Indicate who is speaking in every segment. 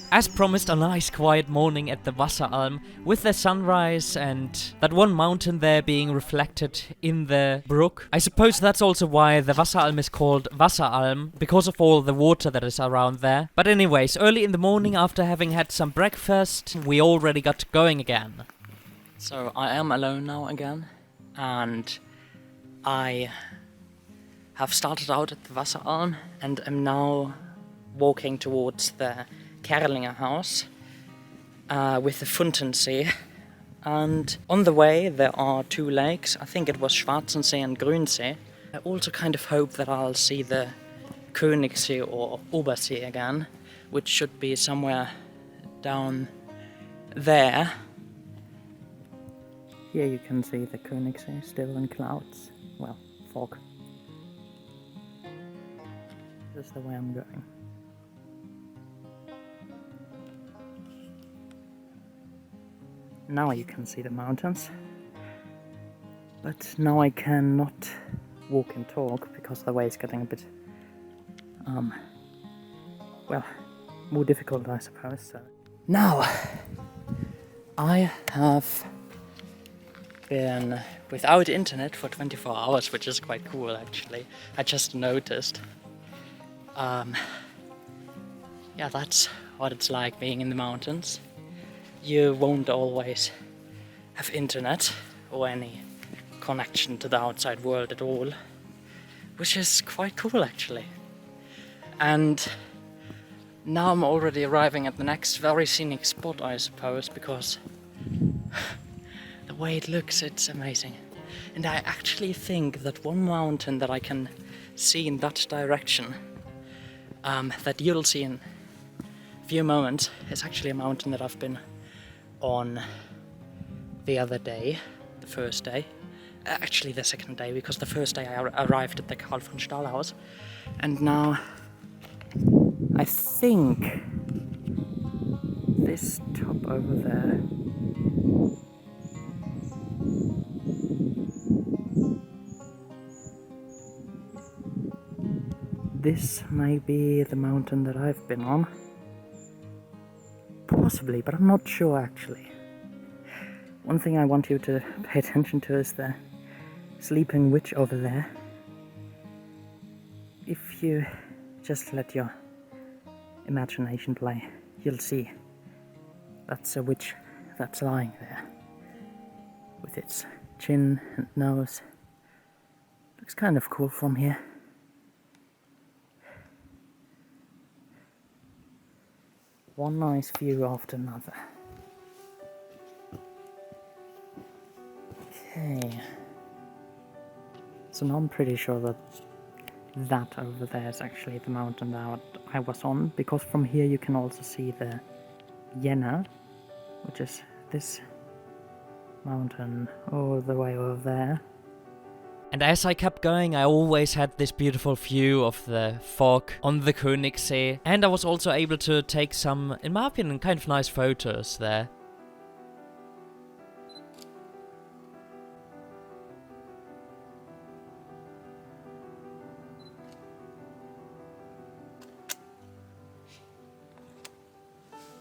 Speaker 1: As promised, a nice quiet morning at the Wasseralm with the sunrise and that one mountain there being reflected in the brook. I suppose that's also why the Wasseralm is called Wasseralm, because of all the water that is around there. But anyways, early in the morning after having had some breakfast, we already got going again.
Speaker 2: So I am alone now again, and I have started out at the Wasseralm and am now walking towards the Kärlingerhaus with the Funtensee. And on the way there are two lakes. I think it was Schwarzensee and Grünsee. I also kind of hope that I'll see the Königssee or Obersee again, which should be somewhere down there. Here you can see the Königssee still in clouds. Well, fog. This is the way I'm going. Now you can see the mountains, but now I cannot walk and talk because the way is getting a bit, well, more difficult, I suppose. So now I have been without internet for 24 hours, which is quite cool actually. I just noticed. Yeah, that's what it's like being in the mountains. You won't always have internet or any connection to the outside world at all, which is quite cool actually. And now I'm already arriving at the next very scenic spot, I suppose, because the way it looks, it's amazing. And I actually think that one mountain that I can see in that direction, that you'll see in a few moments, is actually a mountain that I've been on the other day, the first day, actually the second day, because the first day I arrived at the Karl von Stahlhaus, and now I think this top over there this may be the mountain that I've been on. Possibly, but I'm not sure actually. One thing I want you to pay attention to is the sleeping witch over there. If you just let your imagination play, you'll see that's a witch that's lying there with its chin and nose. Looks kind of cool from here. One nice view after another. Okay. So now I'm pretty sure that that over there is actually the mountain that I was on, because from here you can also see the Jena, which is this mountain all the way over there.
Speaker 1: And as I kept going, I always had this beautiful view of the fog on the Königssee. And I was also able to take some, in my opinion, kind of nice photos there.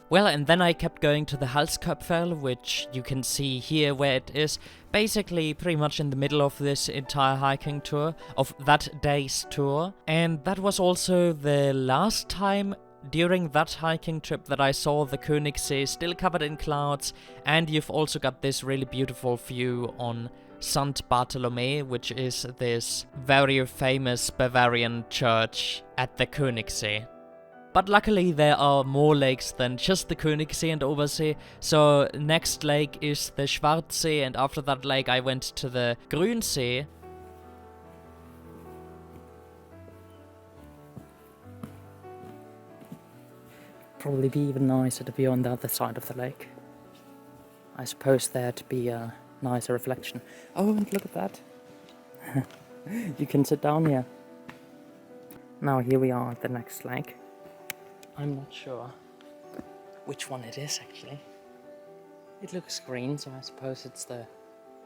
Speaker 1: Well, and then I kept going to the Halskopfel, which you can see here where it is, basically pretty much in the middle of this entire hiking tour, of that day's tour. And that was also the last time during that hiking trip that I saw the Königssee still covered in clouds, and you've also got this really beautiful view on St. Bartholomew, which is this very famous Bavarian church at the Königssee. But luckily there are more lakes than just the Königssee and Obersee, so next lake is the Schwarzsee, and after that lake I went to the Grünsee.
Speaker 2: Probably be even nicer to be on the other side of the lake. I suppose there'd be a nicer reflection. Oh, and look at that. You can sit down here. Now here we are at the next lake. I'm not sure which one it is actually. It looks green, so I suppose it's the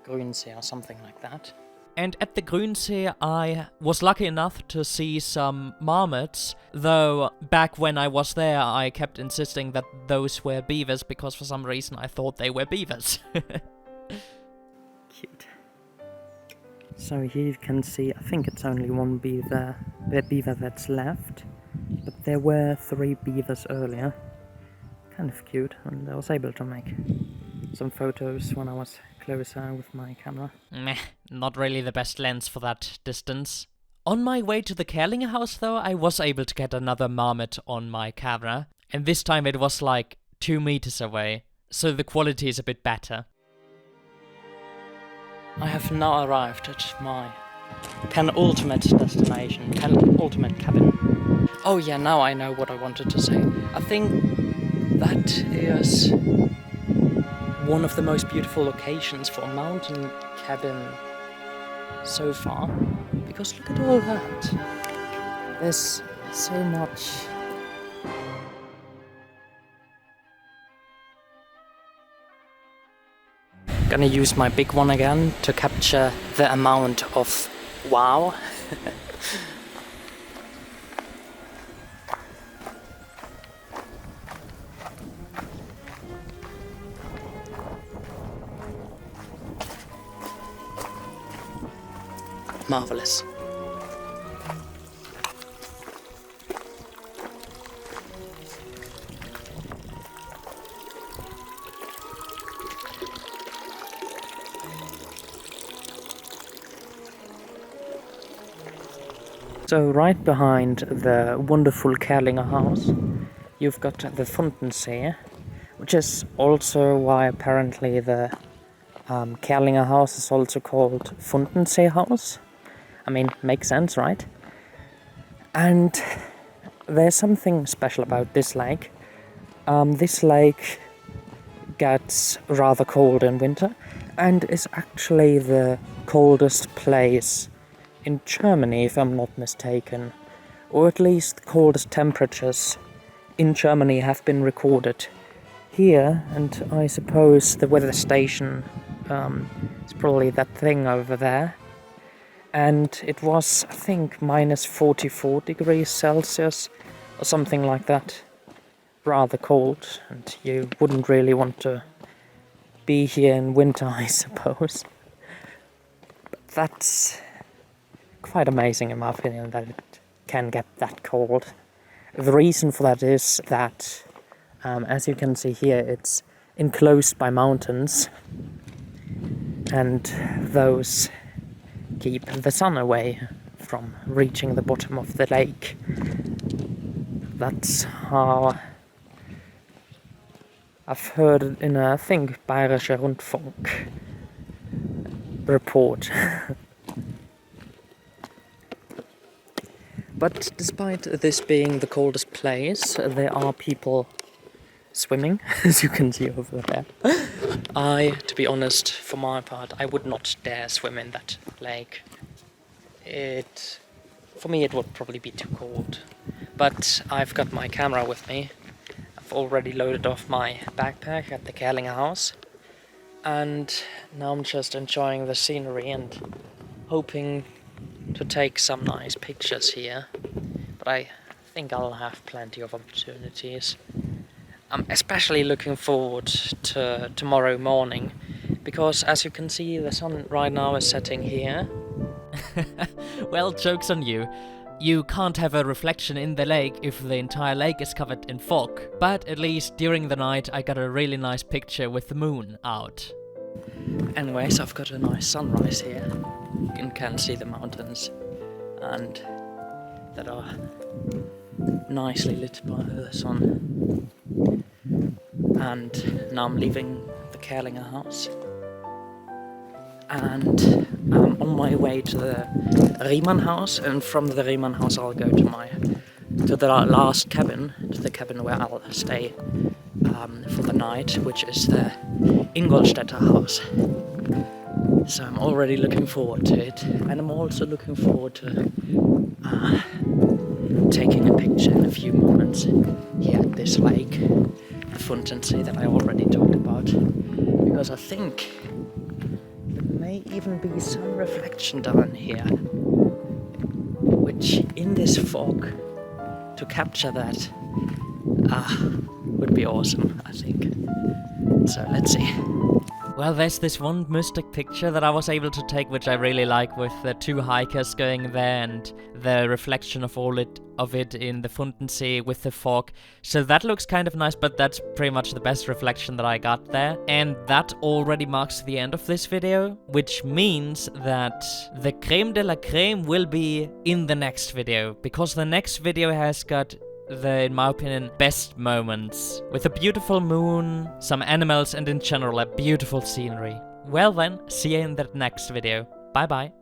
Speaker 2: Grünsee or something like that.
Speaker 1: And at the Grünsee, I was lucky enough to see some marmots, though back when I was there, I kept insisting that those were beavers because for some reason I thought they were beavers.
Speaker 2: Cute. So here you can see, I think it's only one beaver, the beaver that's left, but there were 3 beavers earlier. Kind of cute, and I was able to make some photos when I was closer with my camera.
Speaker 1: Meh, not really the best lens for that distance. On my way to the Kärlingerhaus though, I was able to get another marmot on my camera, and this time it was like 2 meters away, so the quality is a bit better. I have now arrived at my penultimate destination, penultimate cabin. Oh yeah, now I know what I wanted to say. I think that is one of the most beautiful locations for a mountain cabin so far, because look at all that. There's so much. Gonna use my big one again to capture the amount of wow. Marvelous. So right behind the wonderful Kärlingerhaus, you've got the Funtensee, which is also why apparently the Kärlingerhaus is also called Funtenseehaus. I mean, makes sense, right? And there's something special about this lake. This lake gets rather cold in winter and is actually the coldest place in Germany, if I'm not mistaken. Or at least the coldest temperatures in Germany have been recorded here, and I suppose the weather station is probably that thing over there. And it was, I think, minus 44 degrees Celsius or something like that. Rather cold, and you wouldn't really want to be here in winter, I suppose. But that's quite amazing in my opinion that it can get that cold. The reason for that is that, as you can see here, it's enclosed by mountains, and those keep the sun away from reaching the bottom of the lake. That's how I've heard it in a, I think, Bayerischer Rundfunk report. But despite this being the coldest place, there are people swimming, as you can see over there. To be honest, for my part, I would not dare swim in that lake. For me, it would probably be too cold. But I've got my camera with me. I've already loaded off my backpack at the Kärlingerhaus. And now I'm just enjoying the scenery and hoping to take some nice pictures here. But I think I'll have plenty of opportunities. I'm especially looking forward to tomorrow morning, because as you can see, the sun right now is setting here. Well, joke's on you. You can't have a reflection in the lake if the entire lake is covered in fog. But at least during the night I got a really nice picture with the moon out.
Speaker 2: Anyways, I've got a nice sunrise here. You can see the mountains and that are nicely lit by the sun. And now I'm leaving the Kärlingerhaus. And I'm on my way to the Riemannhaus, and from the Riemannhaus I'll go to the last cabin, to the cabin where I'll stay for the night, which is the Ingolstädter house. So I'm already looking forward to it, and I'm also looking forward to taking a picture in a few moments here at this lake, the Funtensee that I already talked about, because I think may even be some reflection down here, which in this fog, to capture that, would be awesome, I think. So let's see.
Speaker 1: Well, there's this one mystic picture that I was able to take, which I really like, with the two hikers going there and the reflection of it in the Fundensee with the fog. So that looks kind of nice, but that's pretty much the best reflection that I got there. And that already marks the end of this video, which means that the creme de la creme will be in the next video, because the next video has got the, in my opinion, best moments, with a beautiful moon, some animals, and in general a beautiful scenery. Well then, see you in the next video. Bye bye.